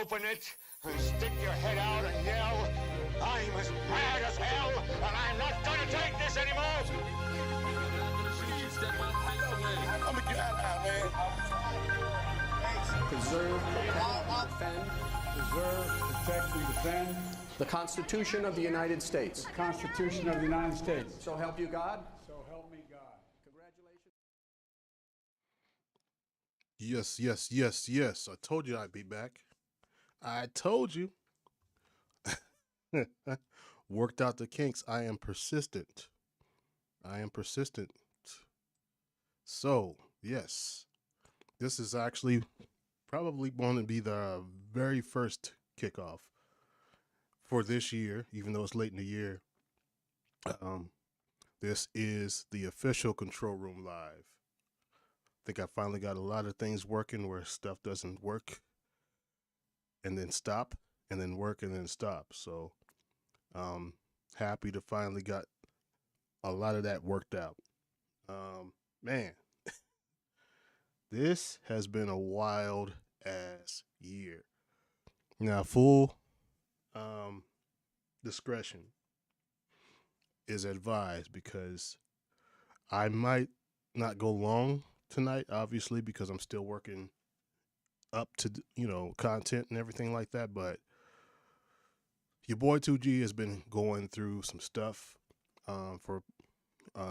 open it and stick your head out and yell, I'm as mad as hell, and I'm not gonna take this anymore! I'm gonna get out of here, man. Preserve, protect, defend. Preserve, protect, and defend The Constitution of the United States. the Constitution of the United States. So help you God. So help me God. Congratulations. Yes, yes, yes, yes. I told you I'd be back. I told you. Worked out the kinks. I am persistent. I am persistent. So, yes, this is actually probably going to be the very first kickoff for this year, even though it's late in the year. This is the official Control Room Live. I think I finally got a lot of things working where stuff doesn't work and then stop and then work and then stop. So happy to finally got a lot of that worked out. Man, this has been a wild ass year. Now, full discretion is advised because I might not go long tonight, obviously, because I'm still working up to, content and everything like that. But your boy 2G has been going through some stuff for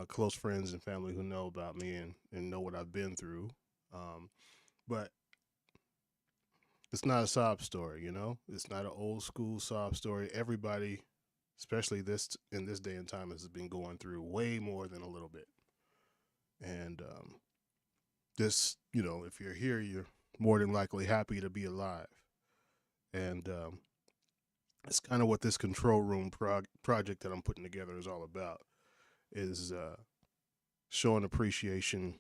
close friends and family who know about me and know what I've been through. But it's not a sob story, It's not an old school sob story. Everybody, especially in this day and time, has been going through way more than a little bit. And this, if you're here, you're more than likely happy to be alive. And it's kind of what this Control Room project that I'm putting together is all about, is showing appreciation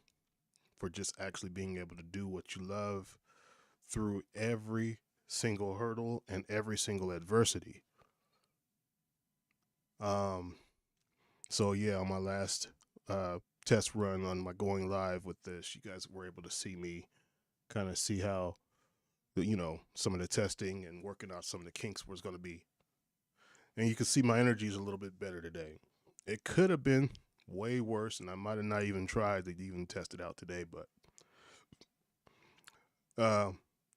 for just actually being able to do what you love through every single hurdle and every single adversity. So yeah, on my last test run on my going live with this, you guys were able to see me kind of see how some of the testing and working out some of the kinks was going to be. And you can see my energy is a little bit better today. It could have been way worse, and I might have not even tried to even test it out today, but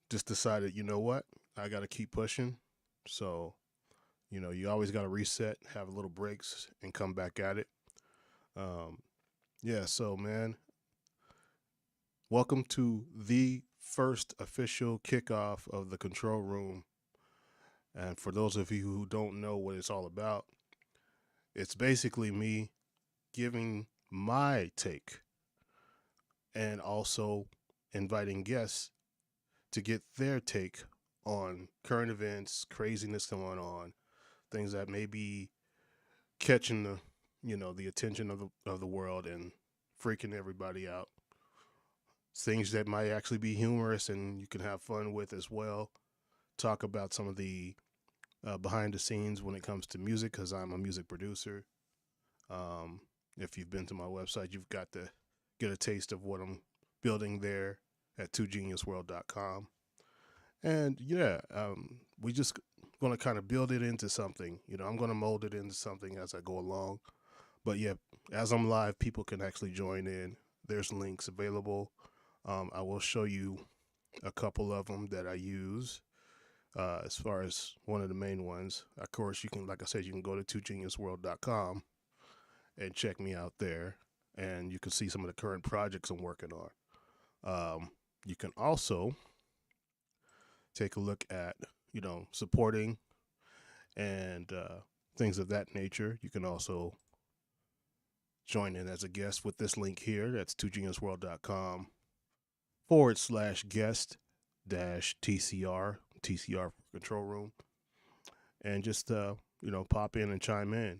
just decided, you know what, I got to keep pushing. So, you always got to reset, have a little breaks, and come back at it. Yeah, so, man, welcome to the first official kickoff of the Control Room. And for those of you who don't know what it's all about, it's basically me giving my take and also inviting guests to get their take on current events, craziness going on, things that may be catching the attention of the world and freaking everybody out. Things that might actually be humorous and you can have fun with as well. Talk about some of the behind the scenes when it comes to music, because I'm a music producer. If you've been to my website, you've got to get a taste of what I'm building there at twogeniusworld.com. And yeah, we just going to kind of build it into something. I'm going to mold it into something as I go along. But yeah, as I'm live, people can actually join in. There's links available. I will show you a couple of them that I use. As far as one of the main ones, of course, you can, like I said, you can go to twogeniusworld.com and check me out there, and you can see some of the current projects I'm working on. You can also take a look at, supporting and things of that nature. You can also join in as a guest with this link here. That's twogeniusworld.com/guest TCR for Control Room, and just pop in and chime in.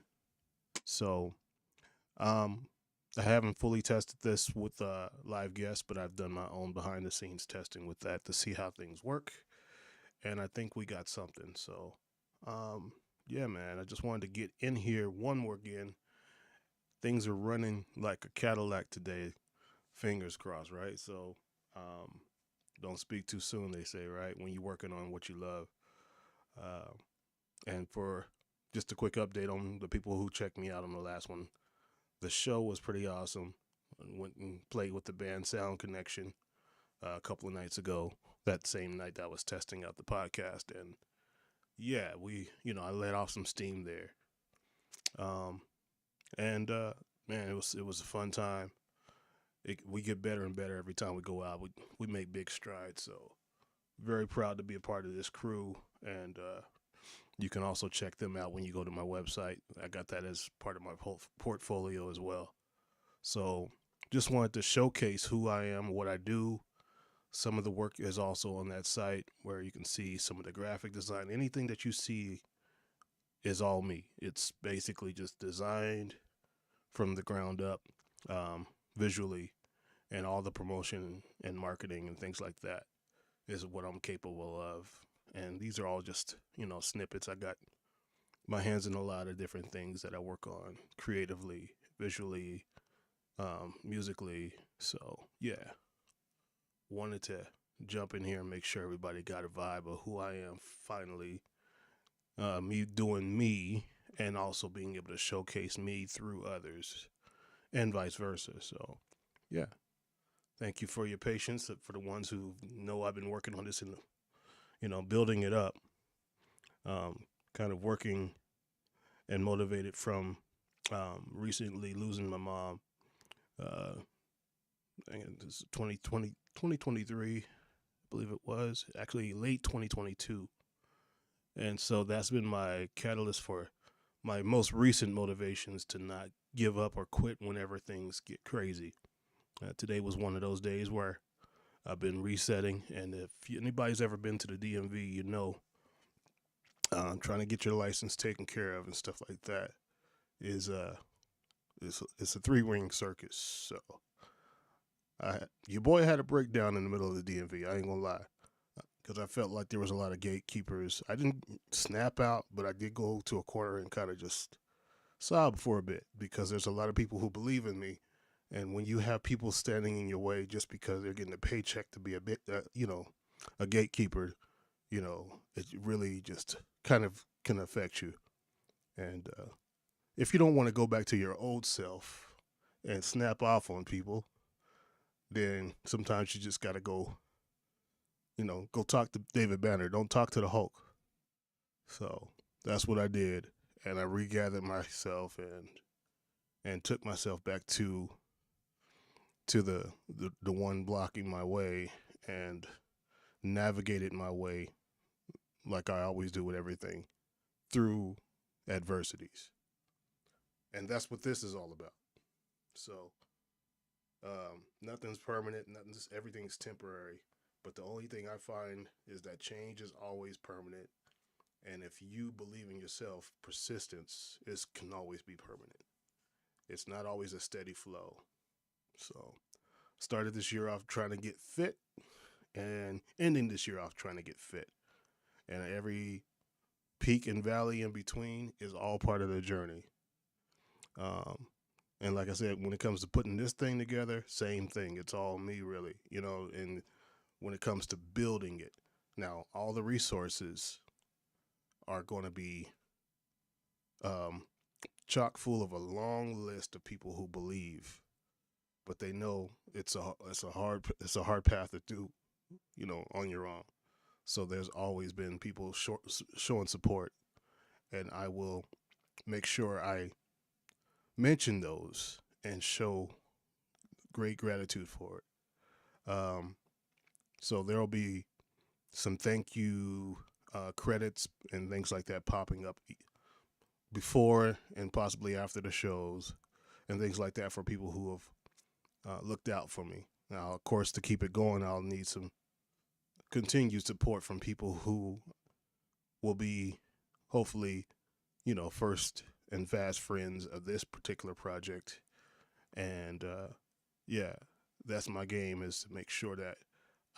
So I haven't fully tested this with live guests, but I've done my own behind the scenes testing with that to see how things work, and I think we got something. So yeah, man, I just wanted to get in here one more again. Things are running like a Cadillac today, fingers crossed, right? So don't speak too soon, they say, right? When you're working on what you love. And for just a quick update on the people who checked me out on the last one, the show was pretty awesome. I went and played with the band Sound Connection a couple of nights ago, that same night that I was testing out the podcast. And yeah, I let off some steam there. Man, it was a fun time. We get better and better every time we go out. We make big strides. So very proud to be a part of this crew. And you can also check them out when you go to my website. I got that as part of my portfolio as well. So just wanted to showcase who I am, what I do. Some of the work is also on that site where you can see some of the graphic design. Anything that you see is all me. It's basically just designed from the ground up, visually, and all the promotion and marketing and things like that is what I'm capable of. And these are all just, snippets. I got my hands in a lot of different things that I work on creatively, visually, musically. So yeah, wanted to jump in here and make sure everybody got a vibe of who I am finally. Me doing me and also being able to showcase me through others and vice versa. So yeah, thank you for your patience. For the ones who know I've been working on this and, building it up, kind of working and motivated from recently losing my mom. This is 2023, I believe it was, actually late 2022. And so that's been my catalyst for my most recent motivations to not give up or quit whenever things get crazy. Today was one of those days where I've been resetting. And if anybody's ever been to the DMV, trying to get your license taken care of and stuff like that is it's a three-ring circus. So your boy had a breakdown in the middle of the DMV. I ain't gonna lie. Because I felt like there was a lot of gatekeepers. I didn't snap out, but I did go to a corner and kind of just sob for a bit because there's a lot of people who believe in me. And when you have people standing in your way just because they're getting a paycheck to be a bit, a gatekeeper, it really just kind of can affect you. And if you don't want to go back to your old self and snap off on people, then sometimes you just got to go talk to David Banner. Don't talk to the Hulk. So that's what I did. And I regathered myself and took myself back to the one blocking my way and navigated my way like I always do with everything through adversities. And that's what this is all about. So nothing's permanent. Everything's temporary. But the only thing I find is that change is always permanent. And if you believe in yourself, persistence can always be permanent. It's not always a steady flow. So started this year off trying to get fit and ending this year off trying to get fit. And every peak and valley in between is all part of the journey. And like I said, when it comes to putting this thing together, same thing. It's all me, really, and when it comes to building it. Now, all the resources are going to be chock full of a long list of people who believe, but they know it's a hard path to do, on your own. So there's always been people showing support, and I will make sure I mention those and show great gratitude for it. So there'll be some thank you credits and things like that popping up before and possibly after the shows and things like that for people who have looked out for me. Now, of course, to keep it going, I'll need some continued support from people who will be hopefully, first and fast friends of this particular project. And yeah, that's my game, is to make sure that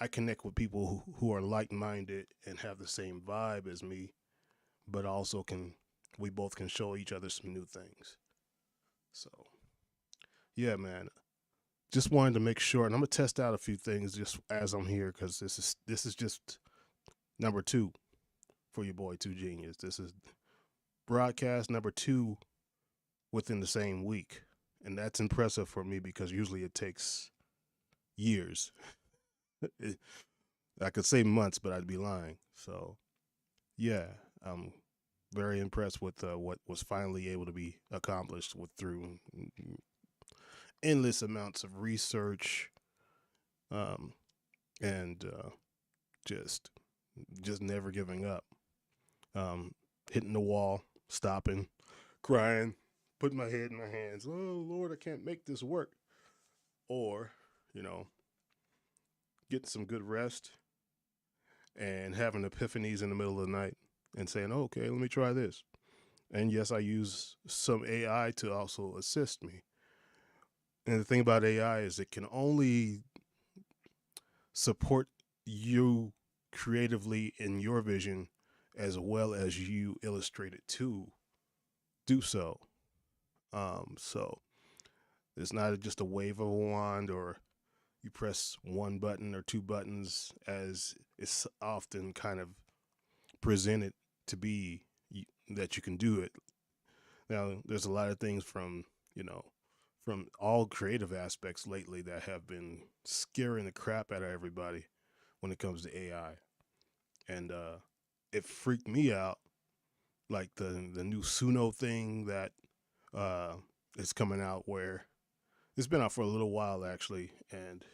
I connect with people who are like-minded and have the same vibe as me, but also we both can show each other some new things. So, yeah, man, just wanted to make sure, and I'm gonna test out a few things just as I'm here, because this is just number 2 for your boy Two Genius. This is broadcast number 2 within the same week, and that's impressive for me because usually it takes years. I could say months, but I'd be lying. So, yeah, I'm very impressed with what was finally able to be accomplished through endless amounts of research, and just never giving up, hitting the wall, stopping, crying, putting my head in my hands. Oh Lord, I can't make this work. Or, getting some good rest and having epiphanies in the middle of the night and saying, oh, okay, let me try this. And yes, I use some AI to also assist me. And the thing about AI is it can only support you creatively in your vision as well as you illustrate it to do so. So it's not just a wave of a wand or you press one button or two buttons as it's often kind of presented to be, that you can do it. Now, there's a lot of things from all creative aspects lately that have been scaring the crap out of everybody when it comes to AI. And it freaked me out, like the new Suno thing that is coming out, where it's been out for a little while actually, and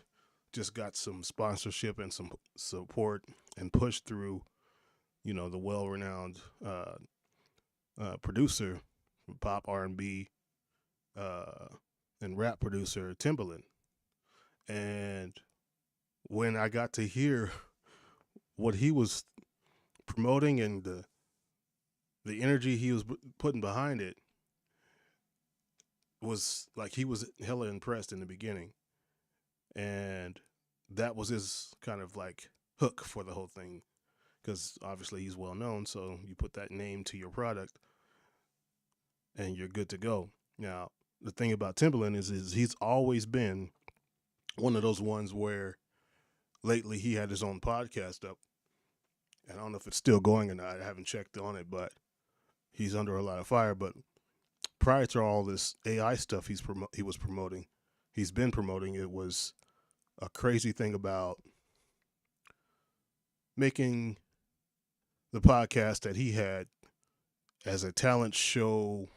just got some sponsorship and some support and pushed through, the well-renowned producer, pop R&B and rap producer Timbaland. And when I got to hear what he was promoting and the energy he was putting behind it, was like he was hella impressed in the beginning. And that was his kind of like hook for the whole thing, because obviously he's well known, so you put that name to your product and you're good to go. Now, the thing about Timbaland is he's always been one of those ones where lately he had his own podcast up, and I don't know if it's still going or not. I haven't checked on it, but he's under a lot of fire. But prior to all this AI stuff he's been promoting, it was a crazy thing about making the podcast that he had as a talent show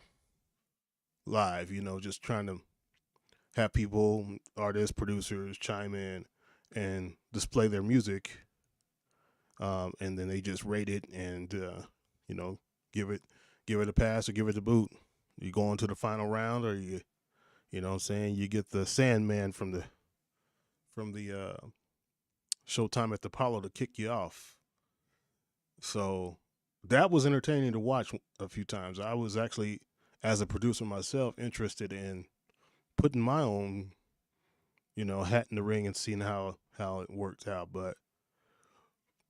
live, just trying to have people, artists, producers chime in and display their music. And then they just rate it and, give it a pass or give it a boot. You go into the final round, or you know what I'm saying? You get the Sandman from the Showtime at the Apollo to kick you off. So that was entertaining to watch a few times. I was actually, as a producer myself, interested in putting my own, hat in the ring and seeing how it worked out. But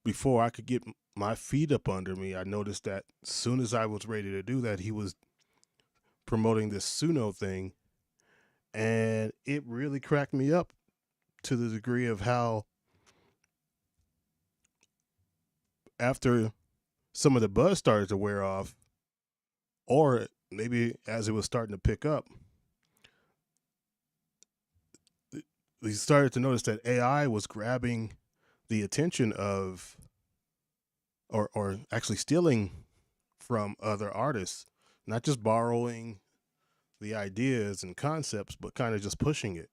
before I could get my feet up under me, I noticed that as soon as I was ready to do that, he was promoting this Suno thing, and it really cracked me up to the degree of how, after some of the buzz started to wear off, or maybe as it was starting to pick up, we started to notice that AI was grabbing the attention of, or actually stealing from other artists, not just borrowing the ideas and concepts, but kind of just pushing it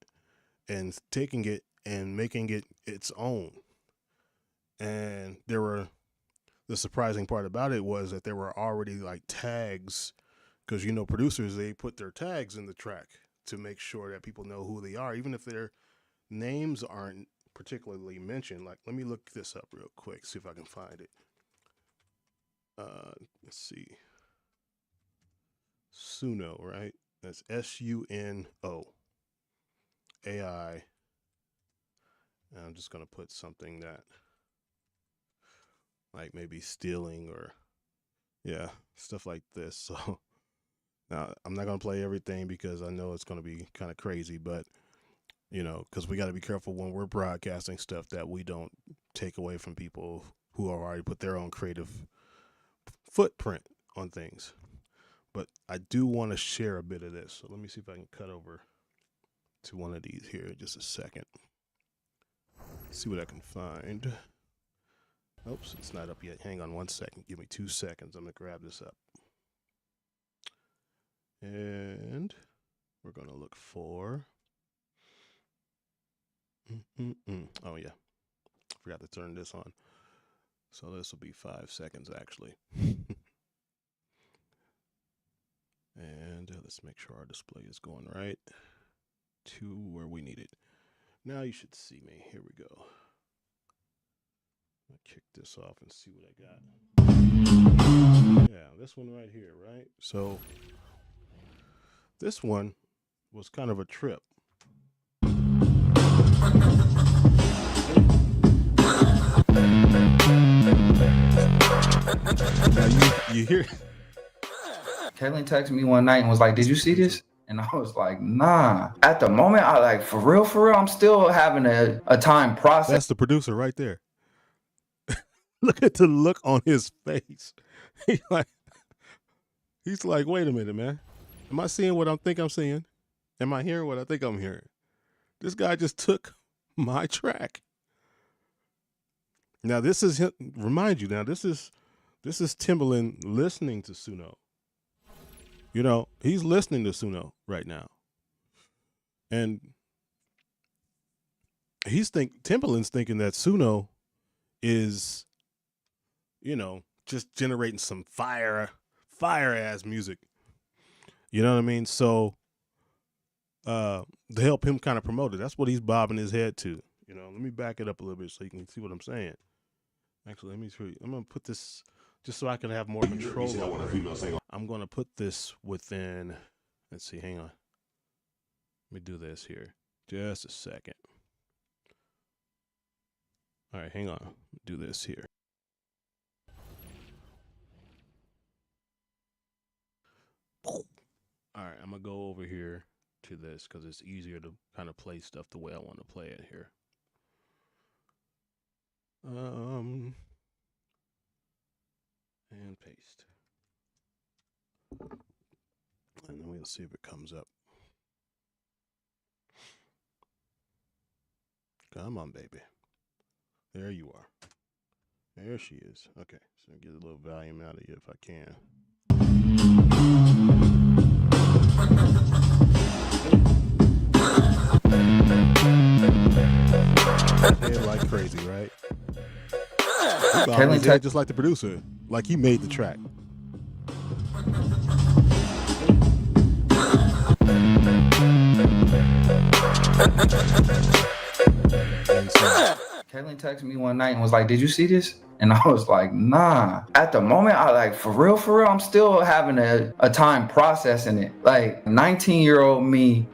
and taking it and making it its own. And the surprising part about it was that there were already like tags, because producers, they put their tags in the track to make sure that people know who they are, even if their names aren't particularly mentioned. Like, let me look this up real quick, see if I can find it. Let's see. Suno, right? That's SUNO. AI. And I'm just going to put something that, like, maybe stealing or, yeah, stuff like this. So now I'm not going to play everything because I know it's going to be kind of crazy, but you know, because we got to be careful when we're broadcasting stuff that we don't take away from people who have already put their own creative footprint on things. But I do want to share a bit of this. So let me see if I can cut over to one of these here in just a second. See what I can find. Oops, it's not up yet. Hang on 1 second. Give me 2 seconds. I'm going to grab this up. And we're going to look for... Oh, yeah. Forgot to turn this on. So this will be 5 seconds, actually. And let's make sure our display is going right to where we need it. Now you should see me. Here we go. I'll kick this off and see what I got. Yeah, this one right here, right? So this one was kind of a trip. Now you hear... Kaylin texted me one night and was like, "Did you see this?" And I was like, "Nah." At the moment, I like, for real, I'm still having a time process. That's the producer right there. Look at the look on his face. He's like, wait a minute, man. Am I seeing what I think I'm seeing? Am I hearing what I think I'm hearing? This guy just took my track. Now this is, remind you, now this is Timbaland listening to Suno. You know, he's listening to Suno right now. And Timbaland's thinking that Suno is, you know, just generating some fire ass music. You know what I mean? So to help him kind of promote it, that's what he's bobbing his head to. You know, let me back it up a little bit so you can see what I'm saying. Actually, let me show you. I'm gonna put this just so I can have more control over it. I'm gonna put this within, let's see, hang on. Let me do this here. Just a second. All right, hang on. Do this here. All right, I'm gonna go over here to this because it's easier to kind of play stuff the way I want to play it here. And paste. And then we'll see if it comes up. Come on, baby. There you are. There she is. Okay, so get a little volume out of you if I can. Head like crazy, right? His head just like the producer, like he made the track. Kaylin texted me one night and was like, "Did you see this?" And I was like, "Nah." At the moment, I like, for real, I'm still having a time processing it. Like 19-year-old me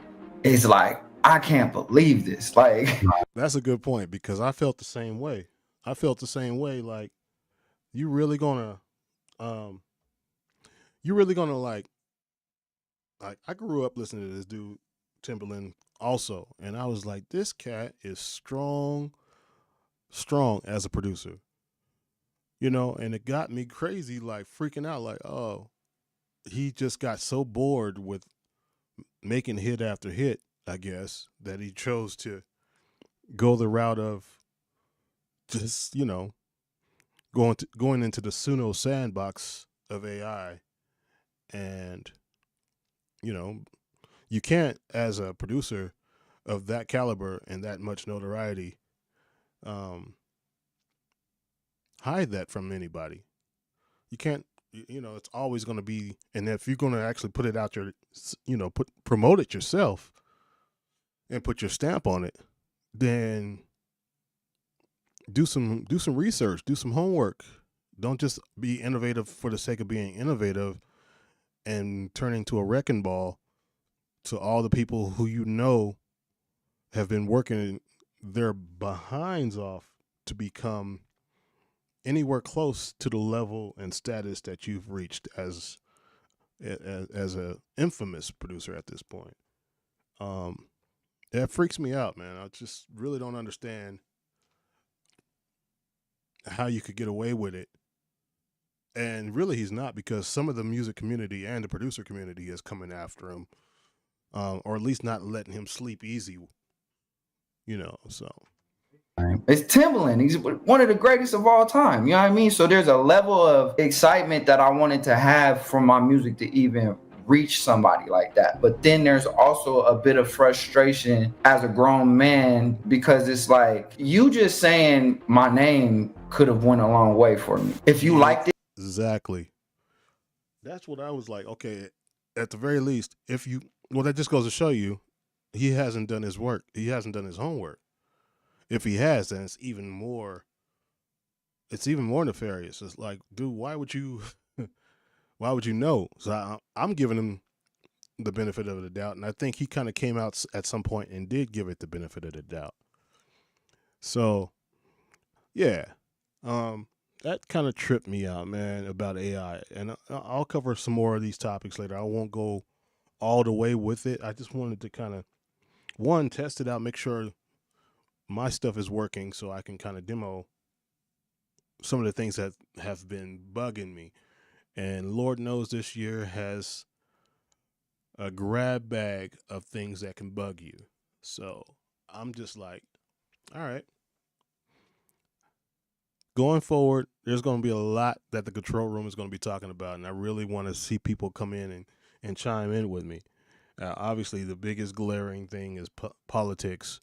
is like, I can't believe this. Like, that's a good point because I felt the same way. Like, you really gonna like I grew up listening to this dude Timbaland also, and I was like, this cat is strong as a producer, you know, and it got me crazy, like freaking out, like, oh, he just got so bored with making hit after hit, I guess, that he chose to go the route of just, you know, going into the Suno sandbox of AI. And, you know, you can't, as a producer of that caliber and that much notoriety, hide that from anybody. You can't, you know, it's always going to be, and if you're going to actually put it out your, you know, promote it yourself and put your stamp on it, then do some research, do some homework. Don't just be innovative for the sake of being innovative and turn into a wrecking ball to all the people who, you know, have been working their behinds off to become anywhere close to the level and status that you've reached as a infamous producer at this point. That freaks me out, man. I just really don't understand how you could get away with it. And really, he's not, because some of the music community and the producer community is coming after him, or at least not letting him sleep easy, so. It's Timbaland. He's one of the greatest of all time. You know what I mean? So there's a level of excitement that I wanted to have from my music to even reach somebody like that. But then there's also a bit of frustration as a grown man, because it's like, you just saying my name could have went a long way for me. If you liked it. Exactly. That's what I was like, okay, at the very least, that just goes to show you, he hasn't done his work. He hasn't done his homework. If he has, then it's even more nefarious. It's like, dude, why would you know? So I'm giving him the benefit of the doubt. And I think he kind of came out at some point and did give it the benefit of the doubt. So yeah, that kind of tripped me out, man, about AI. And I'll cover some more of these topics later. I won't go all the way with it. I just wanted to kind of, one, test it out, make sure my stuff is working, so I can kind of demo some of the things that have been bugging me. And Lord knows this year has a grab bag of things that can bug you. So I'm just like, all right. Going forward, there's going to be a lot that the control room is going to be talking about, and I really want to see people come in and chime in with me. Obviously, the biggest glaring thing is politics.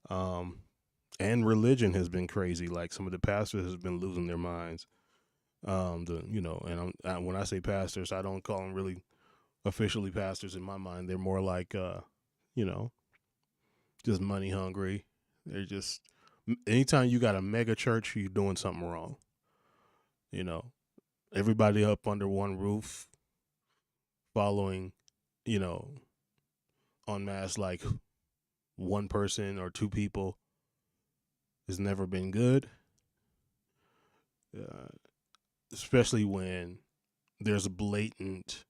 And religion has been crazy. Like, some of the pastors have been losing their minds. And when I say pastors, I don't call them really officially pastors in my mind. They're more like, just money hungry. They're just, anytime you got a mega church, you're doing something wrong. Everybody up under one roof, following, en masse, like one person or two people, has never been good, especially when there's a blatant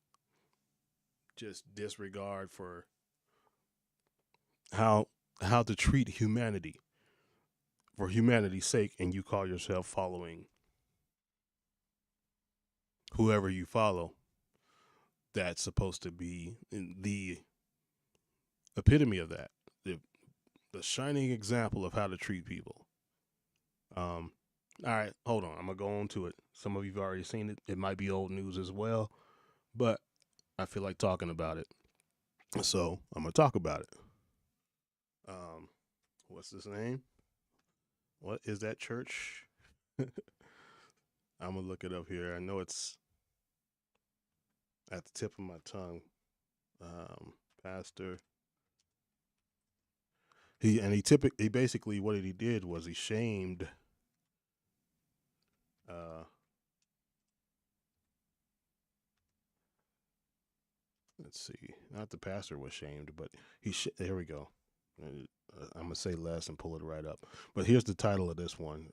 just disregard for how to treat humanity for humanity's sake, and you call yourself following whoever you follow. That's supposed to be the epitome of that, the shining example of how to treat people. All right, hold on. I'm going to go on to it. Some of you've already seen it. It might be old news as well, but I feel like talking about it. So I'm going to talk about it. What's this name? What is that church? I'm going to look it up here. I know it's at the tip of my tongue. Pastor. He basically, what he did was he shamed let's see, not the pastor was shamed, but here we go. I'm gonna say less and pull it right up, but here's the title of this one.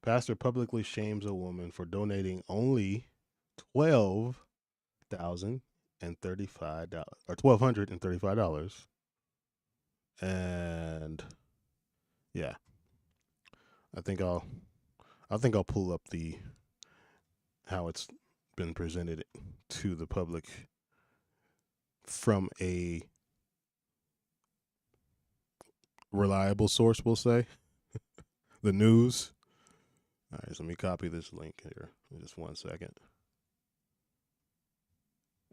Pastor publicly shames a woman for donating only $12,035 or $1,235. And yeah, I think I'll pull up how it's been presented to the public from a reliable source, we'll say. The news. All right, so let me copy this link here. Just 1 second.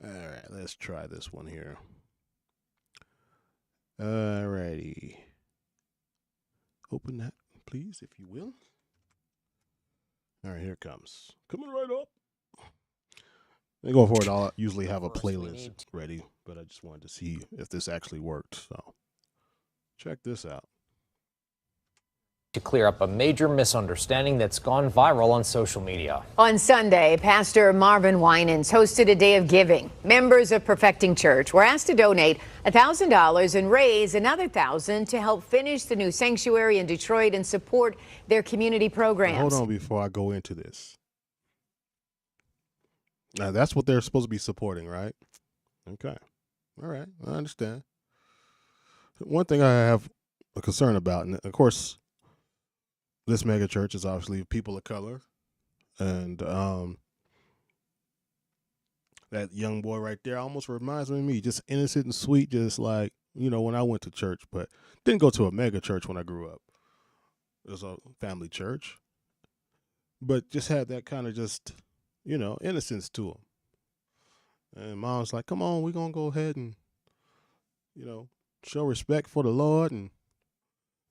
All right, let's try this one here. All righty. Open that, please, if you will. All right, here it comes. Coming right up. Going forward, I'll usually have a playlist ready, but I just wanted to see if this actually worked. So check this out. To clear up a major misunderstanding that's gone viral on social media. On Sunday, Pastor Marvin Winans hosted a day of giving. Members of Perfecting Church were asked to donate $1,000 and raise another $1,000 to help finish the new sanctuary in Detroit and support their community programs. Now, hold on before I go into this. Now, that's what they're supposed to be supporting, right? Okay. All right. I understand. One thing I have a concern about, and of course, this mega church is obviously people of color, and that young boy right there almost reminds me of me, just innocent and sweet, just like, you know, when I went to church, but didn't go to a mega church when I grew up. It was a family church, but just had that kind of just, you know, innocence to him. And mom's like, come on, we're going to go ahead and, you know, show respect for the Lord. And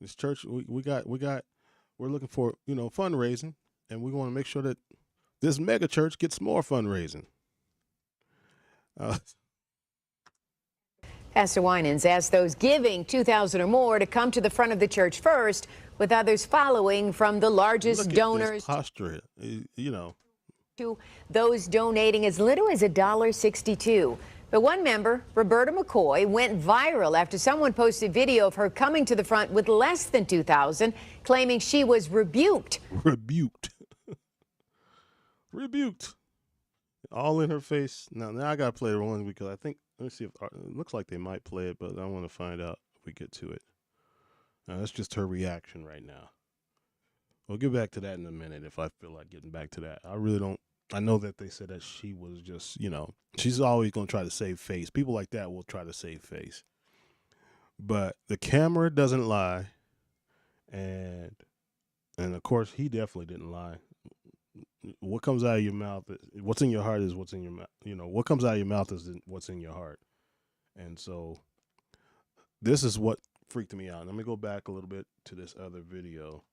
this church, we're looking for, you know, fundraising, and we want to make sure that this mega church gets more fundraising. Pastor Winans asked those giving $2,000 or more to come to the front of the church first, with others following from the largest donors. Posture, you know. To those donating as little as $1.62. But one member, Roberta McCoy, went viral after someone posted video of her coming to the front with less than $2,000, claiming she was rebuked. Rebuked. Rebuked. All in her face. Now I got to play the one because I think, let me see if it looks like they might play it, but I want to find out if we get to it. Now, that's just her reaction right now. We'll get back to that in a minute if I feel like getting back to that. I really don't. I know that they said that she was just, you know, she's always going to try to save face. People like that will try to save face. But the camera doesn't lie. And of course, he definitely didn't lie. What comes out of your mouth, what's in your heart is what's in your mouth. You know, what comes out of your mouth is what's in your heart. And so this is what freaked me out. Let me go back a little bit to this other video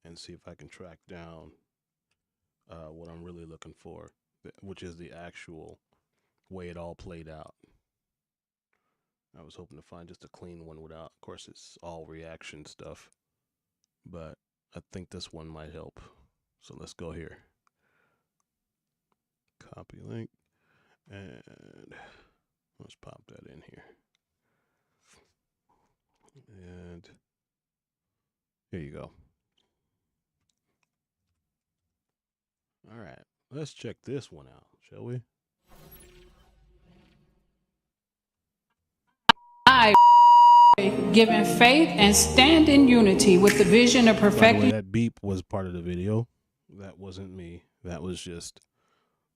and see if I can track down what I'm really looking for, which is the actual way it all played out. I was hoping to find just a clean one without, of course, it's all reaction stuff, but I think this one might help. So let's go here. Copy link, and let's pop that in here. And here you go. All right, let's check this one out, shall we? I, given faith and stand in unity with the vision of perfecting. That beep was part of the video. That wasn't me. That was just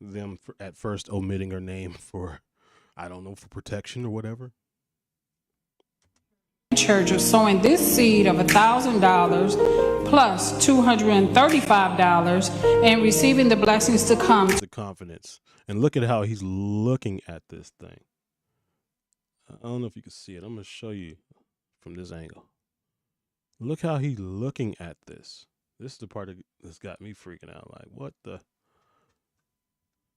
them at first omitting her name for, I don't know, for protection or whatever. Church of sowing this seed of $1,000 plus $235 and receiving the blessings to come. The confidence. And look at how he's looking at this thing. I don't know if you can see it. I'm going to show you from this angle. Look how he's looking at this. This is the part that's got me freaking out. Like, what the?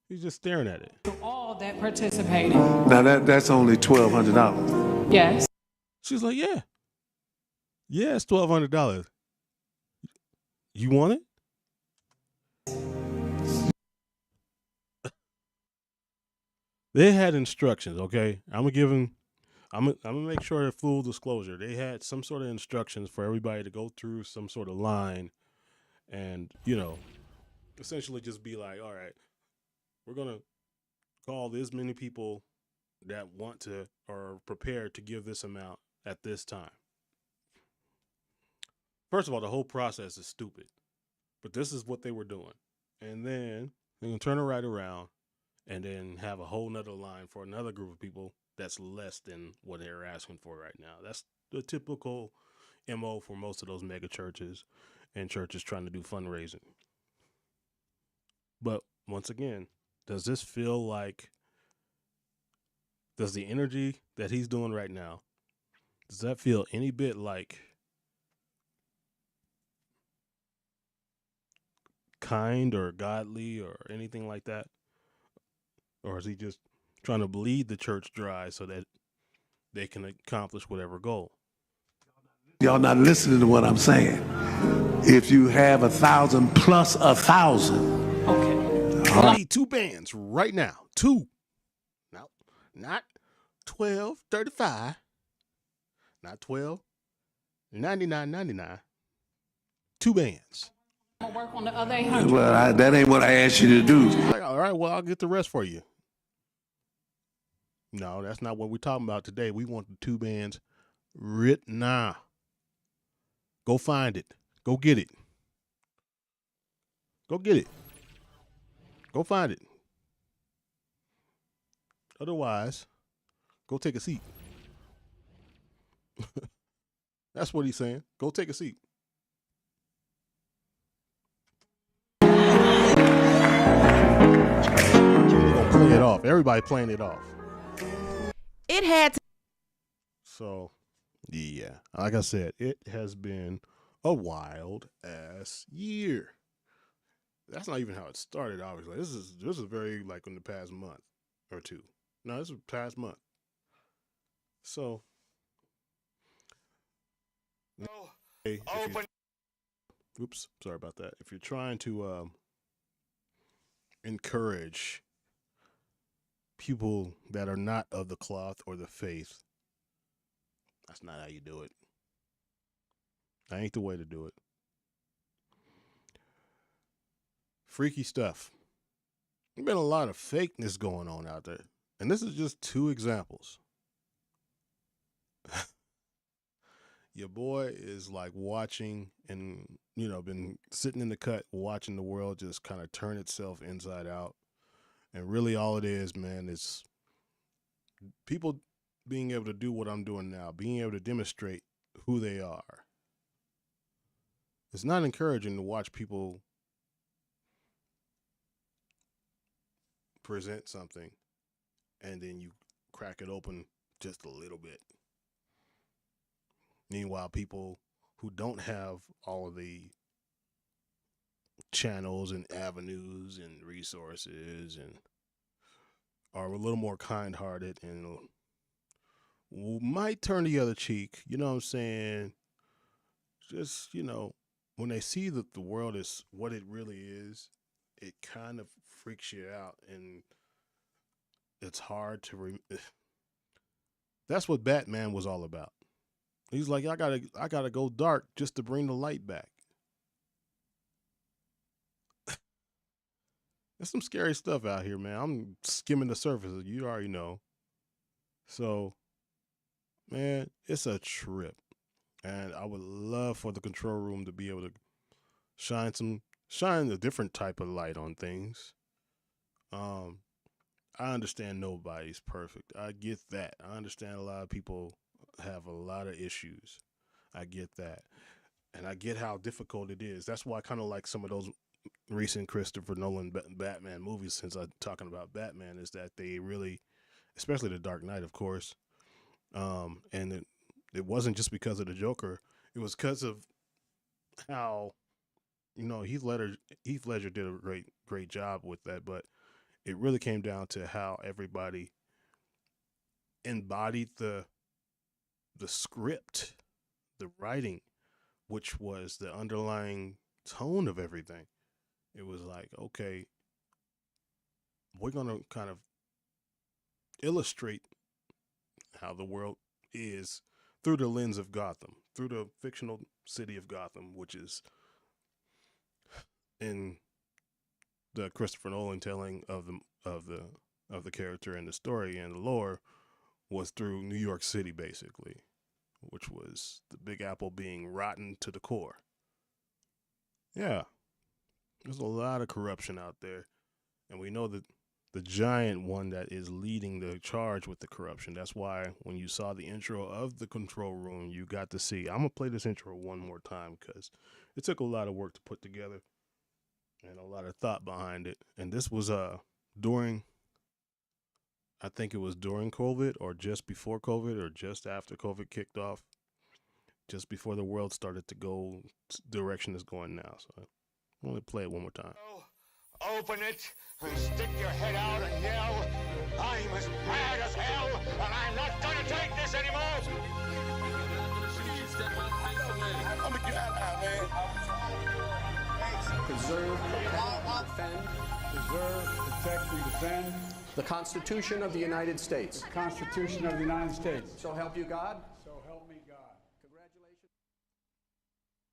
He's just staring at it. All that participated. Now that's only $1,200. Yes. She's like, yeah. Yeah, it's $1,200. You want it? They had instructions, okay? I'm gonna make sure they're full disclosure. They had some sort of instructions for everybody to go through some sort of line and, you know, essentially just be like, all right, we're gonna call this many people that want to or are prepared to give this amount at this time. First of all, the whole process is stupid, but this is what they were doing. And then they're gonna turn it right around and then have a whole nother line for another group of people that's less than what they're asking for right now. That's the typical MO for most of those mega churches and churches trying to do fundraising. But once again, does this feel like, does the energy that he's doing right now, does that feel any bit like kind or godly or anything like that? Or is he just trying to bleed the church dry so that they can accomplish whatever goal? Y'all not listening to what I'm saying. If you have 1,000 plus 1,000. Okay. I need 2 bands right now. 2. No, not 12.35. Not 12.99.99. 2 bands. I'm gonna work on the other 800. Well, that ain't what I asked you to do. Like, all right, well, I'll get the rest for you. No, that's not what we're talking about today. We want the 2 bands right now. Go find it. Go get it. Go get it. Go find it. Otherwise, go take a seat. That's what he's saying. Go take a seat. Gonna play it off. Everybody playing it off. It had to. So, yeah, like I said, it has been a wild ass year. That's not even how it started. Obviously, this is very like in the past month or two. No, this is past month. So, hey, oops, sorry about that. If you're trying to encourage people that are not of the cloth or the faith, that's not how you do it. That ain't the way to do it. Freaky stuff. There's been a lot of fakeness going on out there. And this is just two examples. Your boy is like watching and, been sitting in the cut watching the world just kind of turn itself inside out. And really all it is, man, is people being able to do what I'm doing now, being able to demonstrate who they are. It's not encouraging to watch people present something and then you crack it open just a little bit. Meanwhile, people who don't have all of the channels and avenues and resources and are a little more kind-hearted and might turn the other cheek, you know what I'm saying? Just, when they see that the world is what it really is, it kind of freaks you out, and it's hard to that's what Batman was all about. He's like, I gotta go dark just to bring the light back. There's some scary stuff out here, man. I'm skimming the surface, you already know. So, man, it's a trip. And I would love for the control room to be able to shine a different type of light on things. I understand nobody's perfect. I get that. I understand a lot of people have a lot of issues. I get that. And I get how difficult it is. That's why I kind of like some of those recent Christopher Nolan Batman movies, since I'm talking about Batman, is that they really, especially The Dark Knight, of course, and it wasn't just because of the Joker. It was because of how, Heath Ledger did a great job with that, but it really came down to how everybody embodied the script, the writing, which was the underlying tone of everything. It was like, okay, we're going to kind of illustrate how the world is through the lens of Gotham, through the fictional city of Gotham, which is in the Christopher Nolan telling of the character and the story and the lore was through New York City, basically, which was the Big Apple being rotten to the core. Yeah, there's a lot of corruption out there, and we know that the giant one that is leading the charge with the corruption. That's why when you saw the intro of the control room, you got to see. I'm gonna play this intro one more time because it took a lot of work to put together and a lot of thought behind it. And this was during, I think it was during COVID or just before COVID or just after COVID kicked off, just before the world started to go direction it's going now. So I'm gonna play it one more time. Open it and stick your head out and yell, I'm as mad as hell, and I'm not gonna take this anymore! I'm gonna get out now, man. Preserve, defend. Preserve, protect, and defend The Constitution of the United States. the Constitution of the United States. So help you God. So help me God. Congratulations.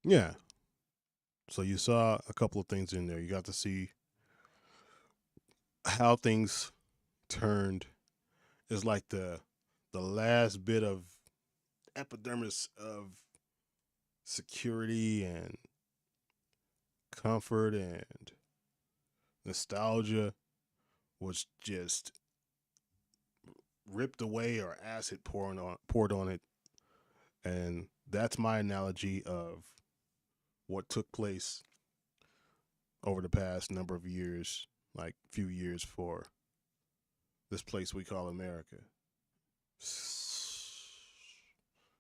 Yeah. So you saw a couple of things in there. You got to see how things turned. Is like the last bit of epidermis of security and comfort and nostalgia was just ripped away, or acid poured on it. And that's my analogy of what took place over the past number of years, like few years, for this place we call America.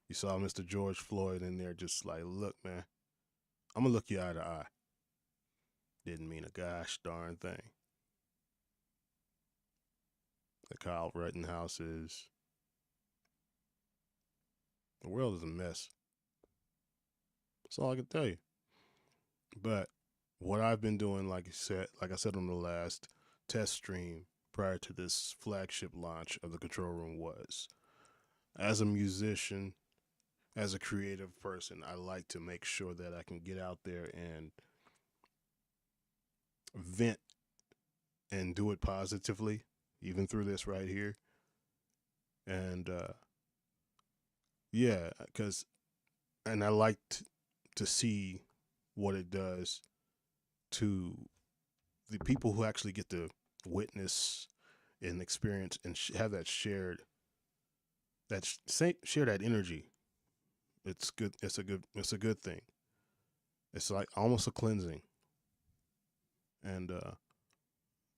You saw Mr. George Floyd in there just like, look, man, I'm gonna look you eye to eye. Didn't mean a gosh darn thing. The Kyle Rittenhouse is... The world is a mess. That's all I can tell you. But what I've been doing, like I said on the last test stream prior to this flagship launch of the Control Room, was, as a musician, as a creative person, I like to make sure that I can get out there and vent and do it positively, even through this right here. And yeah, and I like to see what it does to the people who actually get to witness and experience and have that shared, share that energy. It's good. It's a good thing. It's like almost a cleansing. And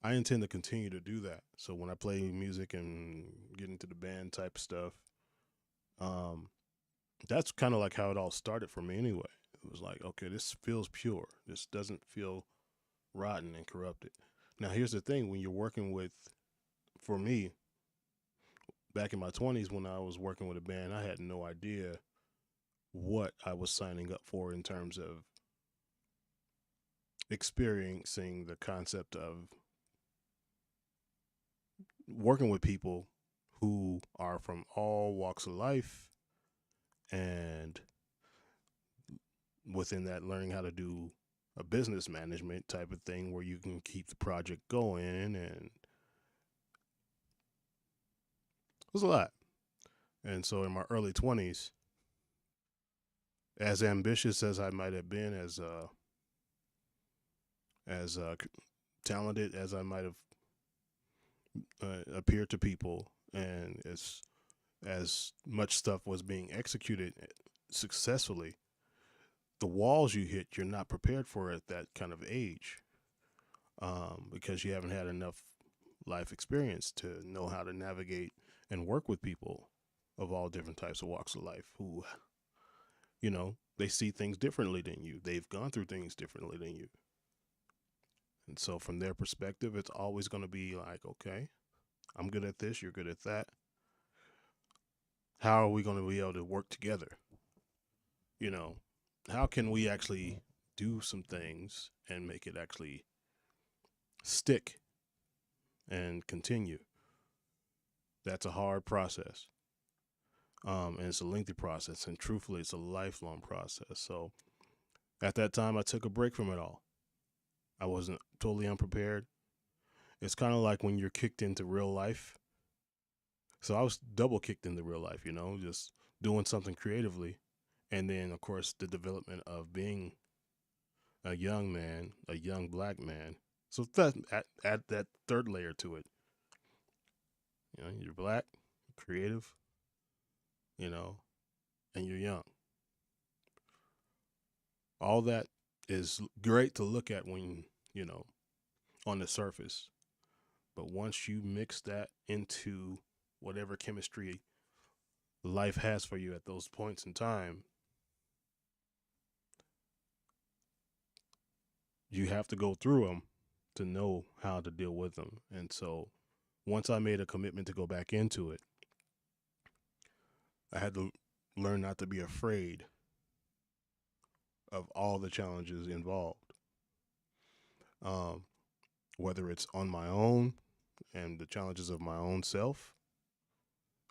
I intend to continue to do that. So when I play music and get into the band type stuff, that's kind of like how it all started for me anyway. It was like, okay, this feels pure. This doesn't feel rotten and corrupted. Now, here's the thing. When you're working with, for me, back in my 20s when I was working with a band, I had no idea what I was signing up for in terms of experiencing the concept of working with people who are from all walks of life, and within that, learning how to do a business management type of thing where you can keep the project going. And it was a lot. And so in my early 20s, as ambitious as I might have been, as talented as I might have appeared to people, and as much stuff was being executed successfully, the walls you hit, you're not prepared for at that kind of age, because you haven't had enough life experience to know how to navigate and work with people of all different types of walks of life who, you know, they see things differently than you. They've gone through things differently than you. And so from their perspective, it's always going to be like, okay, I'm good at this, you're good at that. How are we going to be able to work together? You know, how can we actually do some things and make it actually stick and continue? That's a hard process. And it's a lengthy process. And truthfully, it's a lifelong process. So at that time, I took a break from it all. I wasn't totally unprepared. It's kind of like when you're kicked into real life. So I was double kicked into real life, you know, just doing something creatively. And then, of course, the development of being a young man, a young black man. So add that third layer to it. You know, you're black, creative, you know, and you're young. All that is great to look at when, you know, on the surface. But once you mix that into whatever chemistry life has for you at those points in time, you have to go through them to know how to deal with them. And so once I made a commitment to go back into it, I had to learn not to be afraid of all the challenges involved. Whether it's on my own and the challenges of my own self,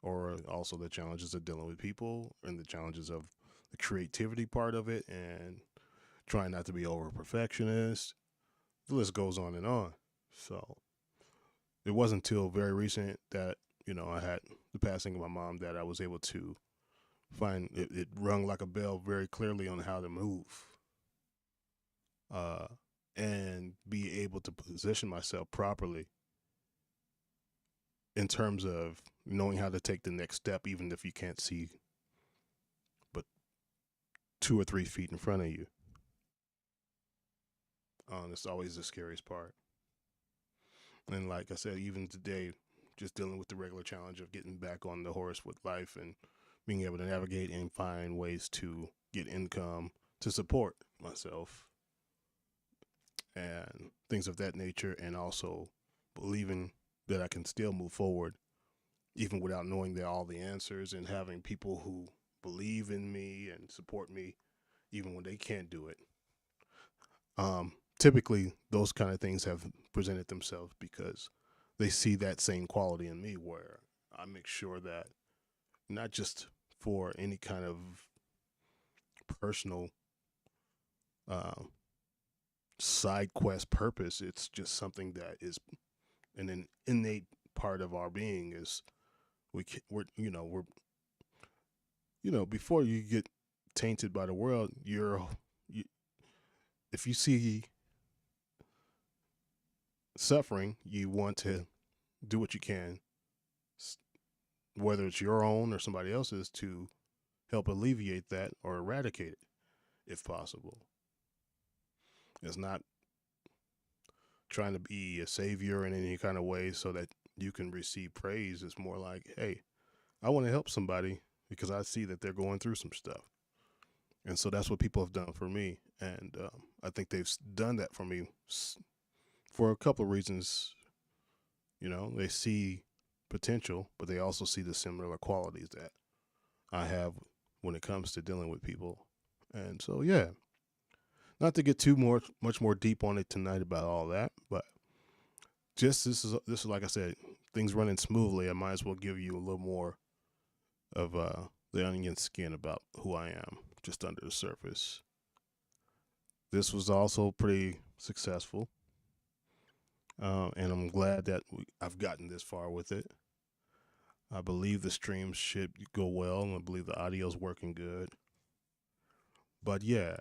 or also the challenges of dealing with people and the challenges of the creativity part of it and trying not to be over perfectionist. The list goes on and on. So it wasn't until very recent that, you know, I had the passing of my mom that I was able to find it rung like a bell very clearly on how to move, and be able to position myself properly in terms of knowing how to take the next step, even if you can't see but 2 or 3 feet in front of you. It's always the scariest part. And like I said, even today, just dealing with the regular challenge of getting back on the horse with life and being able to navigate and find ways to get income to support myself and things of that nature, and also believing that I can still move forward even without knowing all the answers, and having people who believe in me and support me even when they can't do it. Typically, those kind of things have presented themselves because they see that same quality in me, where I make sure that not just for any kind of personal side quest purpose, it's just something that is an innate part of our being. Is we're before you get tainted by the world, if you see suffering, you want to do what you can, whether it's your own or somebody else's, to help alleviate that or eradicate it if possible. It's not trying to be a savior in any kind of way so that you can receive praise. It's more like, hey, I want to help somebody because I see that they're going through some stuff. And so that's what people have done for me. And I think they've done that for me for a couple of reasons. They see potential, but they also see the similar qualities that I have when it comes to dealing with people. And so, yeah, not to get much more deep on it tonight about all that, but just this is like I said, things running smoothly. I might as well give you a little more of the onion skin about who I am, just under the surface. This was also pretty successful, and I'm glad that I've gotten this far with it. I believe the streams should go well, and I believe the audio's working good. But yeah,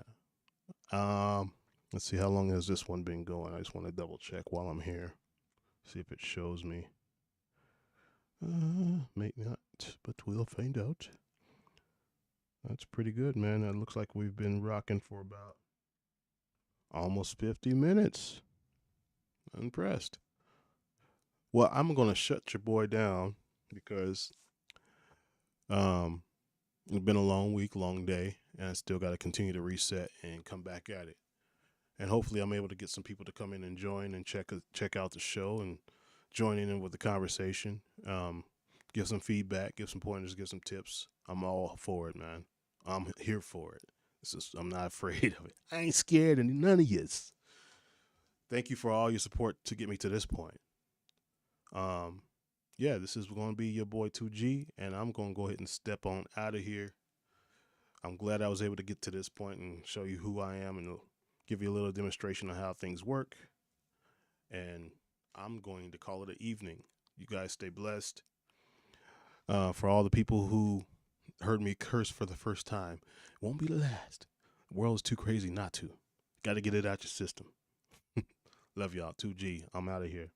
let's see, how long has this one been going? I just want to double check while I'm here, see if it shows me. Maybe not, but we'll find out. That's pretty good, man. It looks like we've been rocking for about almost 50 minutes. I'm impressed. Well, I'm going to shut your boy down because it's been a long week, long day, and I still got to continue to reset and come back at it. And hopefully I'm able to get some people to come in and join and check out the show and join in with the conversation. Give some feedback, give some pointers, give some tips. I'm all for it, man. I'm here for it. I'm not afraid of it. I ain't scared of none of yous. Thank you for all your support to get me to this point. Yeah, this is going to be your boy 2G, and I'm going to go ahead and step on out of here. I'm glad I was able to get to this point and show you who I am and give you a little demonstration of how things work. And I'm going to call it an evening. You guys stay blessed. For all the people who heard me curse for the first time, it won't be the last. The world is too crazy not to. Got to get it out your system. Love y'all. 2G. I'm out of here.